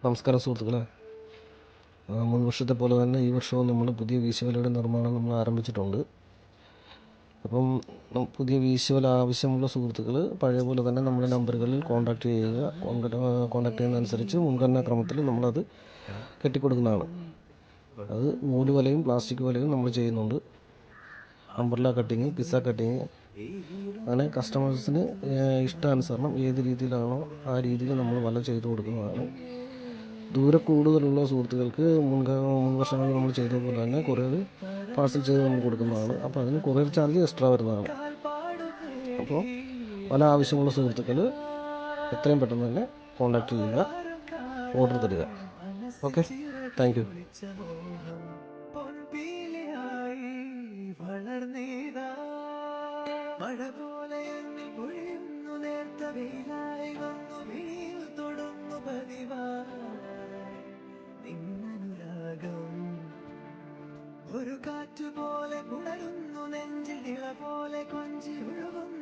നമസ്കാരം സുഹൃത്തുക്കളെ. മുൻ വർഷത്തെ പോലെ തന്നെ ഈ വർഷവും നമ്മൾ പുതിയ വീശുവലയുടെ നിർമ്മാണം നമ്മൾ ആരംഭിച്ചിട്ടുണ്ട്. അപ്പം പുതിയ വീശുവല ആവശ്യമുള്ള സുഹൃത്തുക്കൾ പഴയ പോലെ തന്നെ നമ്മുടെ നമ്പറുകളിൽ കോൺടാക്റ്റ് ചെയ്യുക. കോൺടാക്റ്റ് ചെയ്യുന്നതനുസരിച്ച് മുൻഗണനാ ക്രമത്തിൽ നമ്മളത് കെട്ടിക്കൊടുക്കുന്നതാണ്. അത് നൂല് വലയും പ്ലാസ്റ്റിക് വലയും നമ്മൾ ചെയ്യുന്നുണ്ട്. അംബ്രല്ല കട്ടിങ്, പിസ്സ കട്ടിങ്, അങ്ങനെ കസ്റ്റമേഴ്സിന് ഇഷ്ടാനുസരണം ഏത് രീതിയിലാണോ ആ രീതിയിൽ നമ്മൾ വല ചെയ്ത് കൊടുക്കുന്നതാണ്. ദൂരെ കൂടുതലുള്ള സുഹൃത്തുക്കൾക്ക് മുൻ വർഷങ്ങളിൽ നമ്മൾ ചെയ്തതുപോലെ തന്നെ കൊറിയർ പാഴ്സൽ ചെയ്ത് നമ്മൾ കൊടുക്കുന്നതാണ്. അപ്പോൾ അതിന് കൊറിയർ ചാർജ് എക്സ്ട്രാ വരുന്നതാണ്. അപ്പോൾ പല ആവശ്യമുള്ള സുഹൃത്തുക്കൾ എത്രയും പെട്ടെന്ന് തന്നെ കോൺടാക്റ്റ് ചെയ്യുക, ഓർഡർ തരിക. Okay, thank you. മഴ പോലെ പൊഴിയുന്നു, നേർത്ത വെയിലായി വന്നു വീണു തൊടുന്നു പതിവായി നിന്നനുരാഗം. ഒരു കാറ്റുപോലെ പുണരുന്നു നെഞ്ചിൽ, ഇള പോലെ കൊഞ്ചി ഒഴുകുന്നു.